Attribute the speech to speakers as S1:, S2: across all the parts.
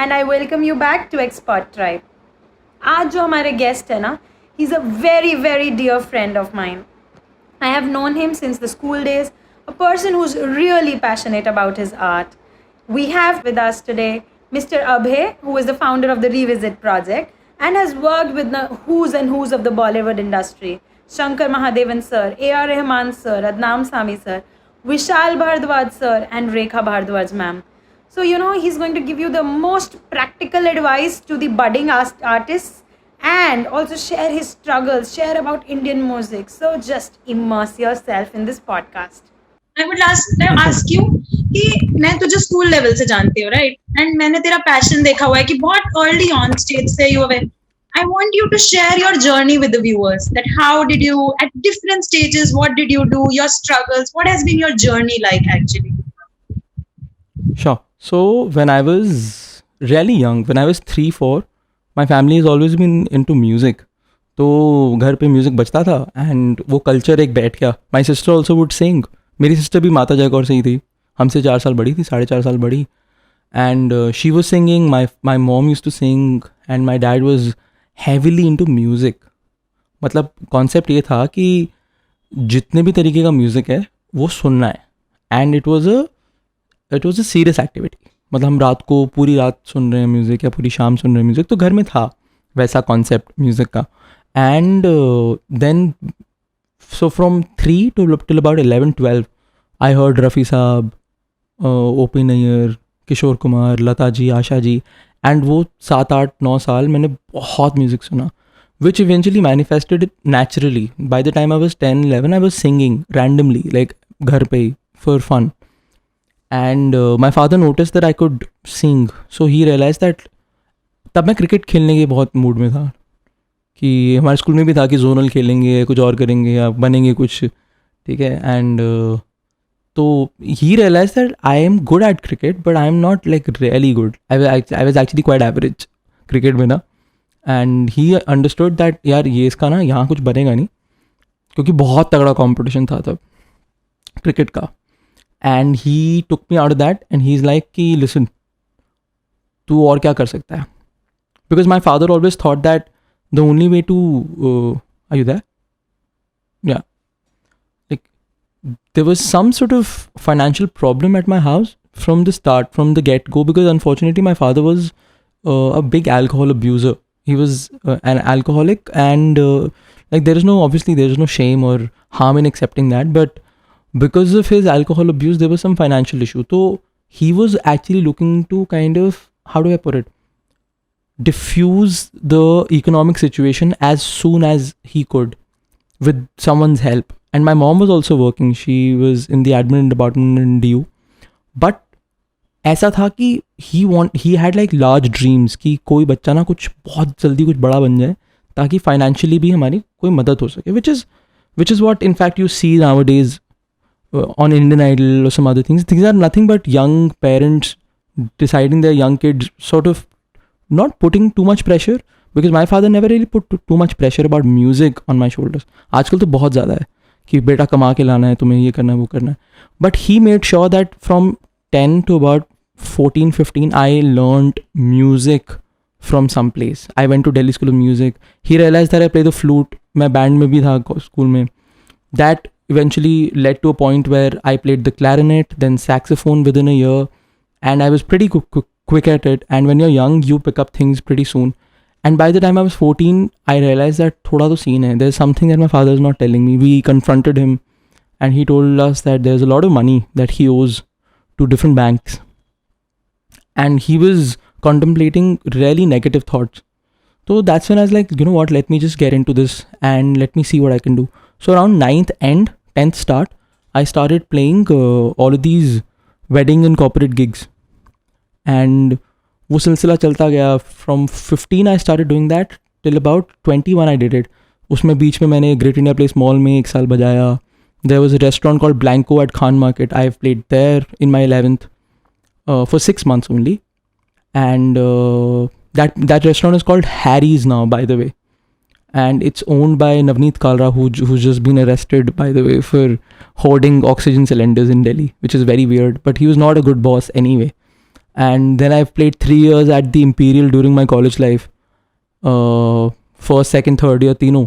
S1: and I welcome you back to Expertribe. आज जो हमारे guest है ना, he's a very very dear friend of mine. I have known him since the school days, a person who's really passionate about his art. We have with us today Mr. Abhay, who is the founder of the Revisit project and has worked with the who's and who's of the Bollywood industry. Shankar Mahadevan sir, A.R. Rehman sir, Adnam Sami sir, Vishal Bhardwaj sir, and Rekha Bhardwaj ma'am. So, he's going to give you the most practical advice to the budding artists and also share his struggles, share about Indian music. So, just immerse yourself in this podcast.
S2: I would ask you कि मैं तुझे school level से जानती हूँ, right? And मैंने तेरा passion देखा हुआ है कि बहुत early on stage से you were. I want you to share your journey with the viewers. That how did you, at different stages, what did you do, your struggles, what has been your journey like actually?
S3: Sure. So when I was really young, when I was 3-4, my family has always been into music. तो घर पे music बजता था and वो culture एक बैठ गया. My sister also would सिंग. मेरी सिस्टर भी माता जयकौर से ही थी, हमसे 4 साल बड़ी थी, 4.5 साल बड़ी. And she was singing, my mom used to sing and my dad was heavily into music. मतलब कॉन्सेप्ट ये था कि जितने भी तरीके का म्यूज़िक है वो सुनना है. And it was a serious activity. मतलब हम रात को पूरी रात सुन रहे हैं म्यूज़िक या पूरी शाम सुन रहे हैं म्यूज़िक. तो घर में था वैसा कॉन्सेप्ट म्यूज़िक का. And then so from 3 till about 11-12, I heard Rafi Saab, O.P. Nayyar, Kishore Kumar, Lata ji, Asha ji. And वो 7-8-9 साल मैंने बहुत म्यूज़िक सुना, which eventually manifested naturally. By the time I was 10-11, I was singing randomly, like घर पे ही, for fun. And my father noticed that I could sing. So he realized that तब मैं cricket खेलने के बहुत मूड में था कि हमारे स्कूल में भी था कि जोनल खेलेंगे, कुछ और करेंगे या बनेंगे कुछ, ठीक है. एंड तो he realize that I am good at cricket but I am not like really good. I was actually quite average cricket में ना. एंड ही अंडरस्टूड दैट यार ये इसका ना यहाँ कुछ बनेगा नहीं, क्योंकि बहुत तगड़ा कॉम्पिटिशन था तब क्रिकेट का. And he took me out of that and he is like कि लिसन, तू और क्या कर सकता है. Because my father always thought that the only way to are you there? Yeah, like there was some sort of financial problem at my house from the start, from the get-go, because unfortunately my father was a big alcohol abuser. He was an alcoholic, and like there is no shame or harm in accepting that, but because of his alcohol abuse there was some financial issue. So he was actually looking to kind of, how do I put it, diffuse the economic situation as soon as he could with someone's help. And my mom was also working. She was in the admin department in DU. But ऐसा था कि he had like large dreams कि कोई बच्चा ना कुछ बहुत जल्दी कुछ बड़ा बन जाए ताकि financially भी हमारी कोई मदद हो सके, which is what in fact you see nowadays on Indian Idol or some other things. Things are nothing but young parents deciding their young kids sort of not putting too much pressure, because my father never really put too much pressure about music on my shoulders. आजकल तो बहुत ज़्यादा है कि बेटा कमा के लाना है, तुम्हें ये करना है, वो करना है. But he made sure that from 10 to about 14-15 I learned music from some place. I went to Delhi School of Music. He realized that I play the flute. मैं band में भी था school में. That eventually led to a point where I played the clarinet, then saxophone within a year, and I was pretty quick at it. And when you're young you pick up things pretty soon. And by the time I was 14 I realized that thoda to scene hai, there's something that my father is not telling me. We confronted him and he told us that there's a lot of money that he owes to different banks, and he was contemplating really negative thoughts. So that's when I was like, you know what, let me just get into this and let me see what I can do. So around 9th end, 10th start, I started playing all of these wedding and corporate gigs. And वो सिलसिला चलता गया. From 15 I started doing that till about 21 I did it. उसमें बीच में मैंने great India place mall में 1 साल बजाया. There was a restaurant called Blanco at Khan Market. I've played there in my 11th for 6 months only. And that restaurant is called Harry's now, by the way. And it's owned by Navneet Kalra, who's just been arrested, by the way, for hoarding oxygen cylinders in Delhi, which is very weird. But he was not a good boss anyway. And then I've played 3 years at the Imperial during my college life. First, second, third year, तीनों.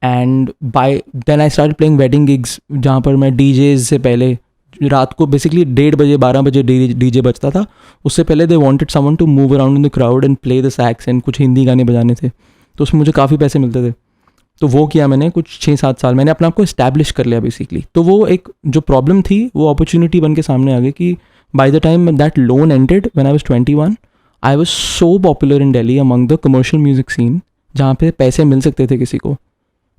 S3: And by then I started playing wedding gigs जहाँ पर मैं DJs से पहले रात को basically 1:30 बजे 12 बजे DJ बजता था. उससे पहले they wanted someone to move around in the crowd and play the sax and कुछ हिंदी गाने बजाने थे. तो उसमें मुझे काफ़ी पैसे मिलते थे. तो वो किया मैंने कुछ 6-7 साल. मैंने अपने आप को इस्टेब्लिश कर लिया बेसिकली. तो वो एक जो प्रॉब्लम थी वो अपॉर्चुनिटी बन के सामने आ गई कि by the time that loan ended when I was 21 I was so popular in Delhi among the commercial music scene जहाँ पे पैसे मिल सकते थे किसी को,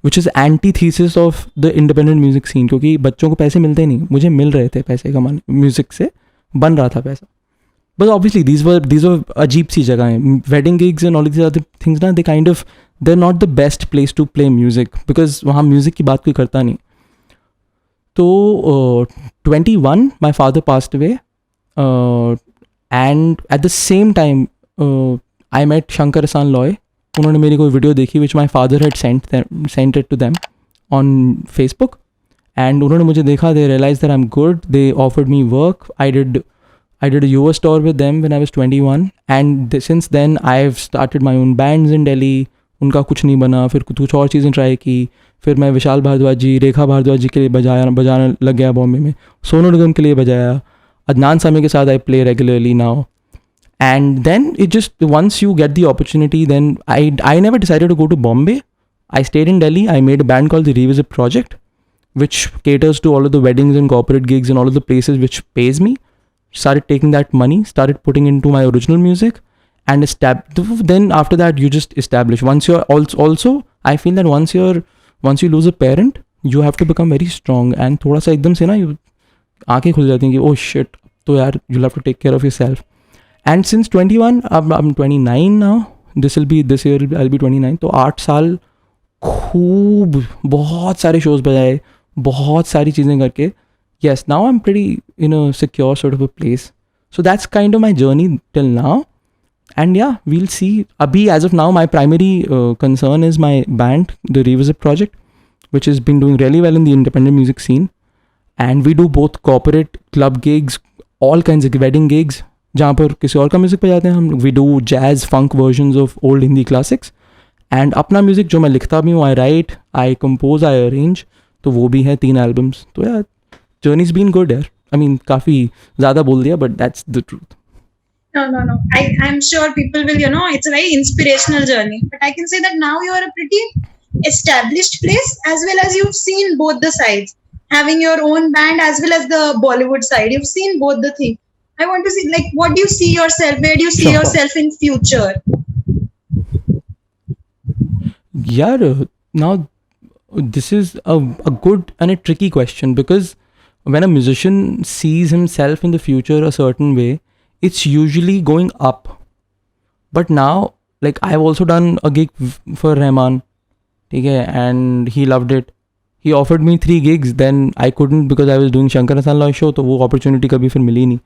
S3: which is antithesis of the independent music scene. क्योंकि बच्चों को पैसे मिलते नहीं, मुझे मिल रहे थे पैसे कमाने, म्यूजिक से बन रहा था पैसा. बट ऑब्वियसली दीज वर अजीब सी जगह हैं. Wedding gigs and all these other things ना, they kind of they're not the best place to play music because वहाँ म्यूज़िक की बात कोई करता नहीं. तो 21 my father passed away and at the same time I met Shankar Ahsan Loy. उन्होंने मेरी कोई वीडियो देखी which my father had sent it to them on Facebook and उन्होंने मुझे देखा. They realized that I'm good. They offered me work. I did a US tour with them when I was 21 and since then I've started my own bands in Delhi. उनका कुछ नहीं बना, फिर कुछ और चीज़ें ट्राई की. फिर मैं विशाल भारद्वाज जी, रेखा भारद्वाज जी के लिए बजाने लग गया बॉम्बे में. सोनू निगम के लिए बजाया. अदनान सामी के साथ I play regularly now. And then it just once you get the opportunity then I never decided to go to Bombay. I stayed in Delhi. I made a band called the revisit project which caters to all of the weddings and corporate gigs and all of the places which pays me. Started taking that money, started putting into my original music. And then after that you just establish. Once you're also I feel that once you lose a parent you have to become very strong and थोड़ा सा एकदम से ना आंखें खुल जाती हैं कि oh shit, तो यार you'll have to take care of yourself. And since 21 I'm 29 now. this year I'll be 29. तो 8 साल खूब बहुत सारे शोज़ बजाए, बहुत सारी चीज़ें करके yes now I'm pretty in a secure sort of a place. So that's kind of my journey till now. And yeah, we'll see. Abhi, as of now, my primary concern is my band, the Revisit Project, which has been doing really well in the independent music scene. And we do both corporate club gigs, all kinds of wedding gigs, जहाँ पर किसी और का music बजाते हैं हम. We do jazz, funk versions of old Hindi classics. And अपना music जो मैं लिखता भी हूँ, I write, I compose, I arrange. तो वो भी है 3 albums. तो यार, journey's been good यार. I mean, काफ़ी ज़्यादा बोल दिया, but that's the truth.
S2: No. I'm sure people will, it's a very inspirational journey. But I can say that now you are a pretty established place as well as you've seen both the sides. Having your own band as well as the Bollywood side. You've seen both the things. I want to see, like, what do you see yourself? Where do you see yourself in future?
S3: Yeah, now this is a good and a tricky question because when a musician sees himself in the future a certain way, it's usually going up. But now, like, I've also done a gig for Rehman, okay, and he loved it. He offered me 3 gigs, then I couldn't because I was doing Shankar Ahsan Loy show, तो वो opportunity कभी फिर मिली नहीं.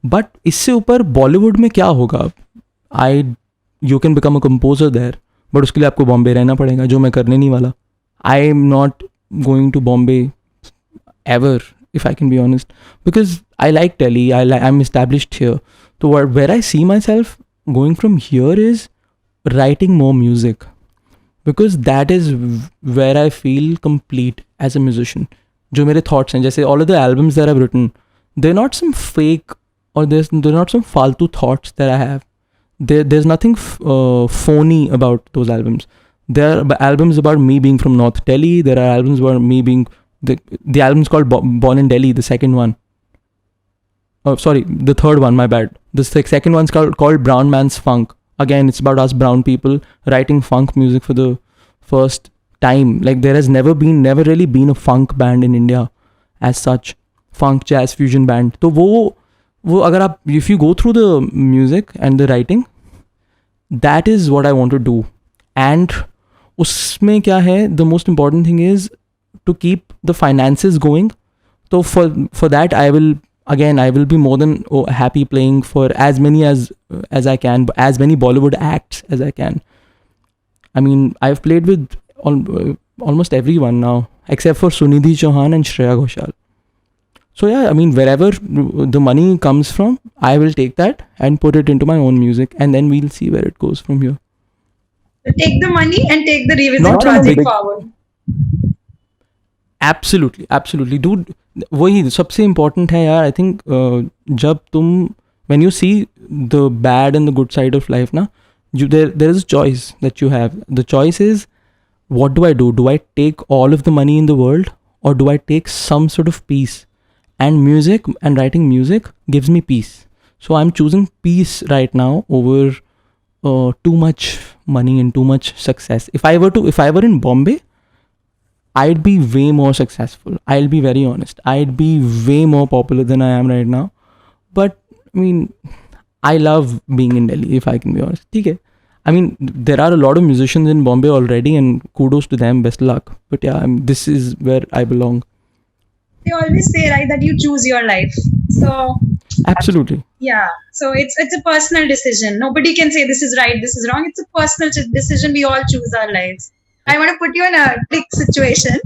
S3: But इससे ऊपर Bollywood में क्या होगा? You can become a composer there, but उसके लिए आपको बॉम्बे रहना पड़ेगा, जो मैं करने नहीं वाला. I'm not going to Bombay ever, if I can be honest, because I like Delhi. I'm established here. So where I see myself going from here is writing more music, because that is where I feel complete as a musician. जो मेरे thoughts हैं, जैसे all of the albums that I've written, they're not some fake or they're not some फालतू thoughts that I have. There's nothing phony about those albums. There are albums about me being from North Delhi. There are albums about me being the album's called Born in Delhi, the second one. Oh, sorry, the third one, my bad. The second one's called Brown Man's Funk. Again, it's about us brown people writing funk music for the first time. Like, there has never really been a funk band in India as such. Funk, jazz, fusion band. तो वो अगर आप, if you go through the music and the writing, that is what I want to do. And उसमें क्या है, the most important thing is to keep the finances going. So for that I will be more than happy playing for as many as I can, as many Bollywood acts as I can. I mean, I've played with almost everyone now except for Sunidhi Chauhan and Shreya Ghoshal. So yeah, I mean, wherever the money comes from, I will take that and put it into my own music, and then we'll see where it goes from here.
S2: So take the money and take the revisit
S3: Not in a
S2: project
S3: big-
S2: forward.
S3: Absolutely dude, वही सबसे important है यार. I think जब तुम, when you see the bad and the good side of life ना, there is a choice that you have. The choice is, what do? Do I take all of the money in the world, or do I take some sort of peace? And music and writing music gives me peace, so I'm choosing peace right now over too much money and too much success. If I were in Bombay, I'd be way more successful. I'll be very honest. I'd be way more popular than I am right now. But I mean, I love being in Delhi, if I can be honest. Okay. I mean, there are a lot of musicians in Bombay already, and kudos to them. Best luck. But yeah, this is where I belong.
S2: They always say, right, that you choose your life. So
S3: Absolutely.
S2: yeah, so it's a personal decision. Nobody can say this is right, this is wrong. It's a personal decision. We all choose our lives. I want to put you in a trick situation.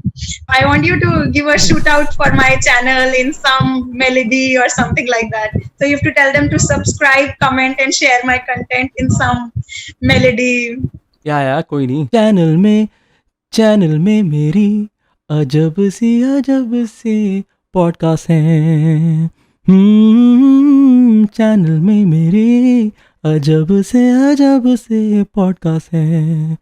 S2: I want you to give a shootout for my channel in some melody or something like that. So you have to tell them to subscribe, comment, and share my content in some melody.
S3: Yeah, कोई नहीं. Channel में मेरी अजब से podcast हैं. Channel में मेरी अजब से पॉडकास्ट हैं.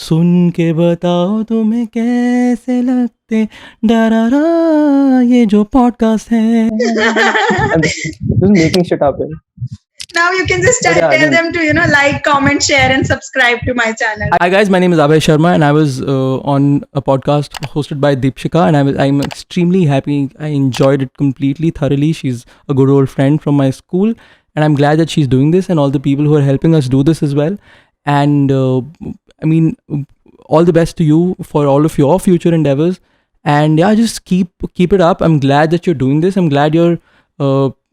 S3: सुन के बताओ तुम्हें कैसे लगते डरारा ये जो पॉडकास्ट है.
S4: Just making shit up.
S2: Now you can just
S4: Yeah,
S2: tell them to, like, comment, share, and subscribe to my channel.
S3: Hi guys, my name is Abhay Sharma, and I was on a podcast hosted by Deepshikha, and I'm extremely happy. I enjoyed it completely, thoroughly. She's a good old friend from my school, and I'm glad that she's doing this, and all the people who are helping us do this as well. And I mean, all the best to you for all of your future endeavors. And yeah, just keep it up. I'm glad that you're doing this. I'm glad you're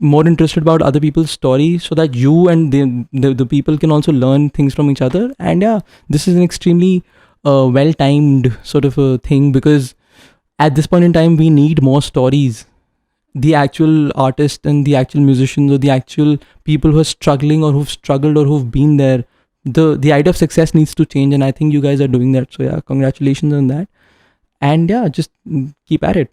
S3: more interested about other people's stories, so that you and the people can also learn things from each other. And yeah, this is an extremely well timed sort of a thing, because at this point in time we need more stories. The actual artists and the actual musicians, or the actual people who are struggling, or who've struggled, or who've been there, the idea of success needs to change, and I think you guys are doing that. So yeah, congratulations on that. And yeah, just keep at it.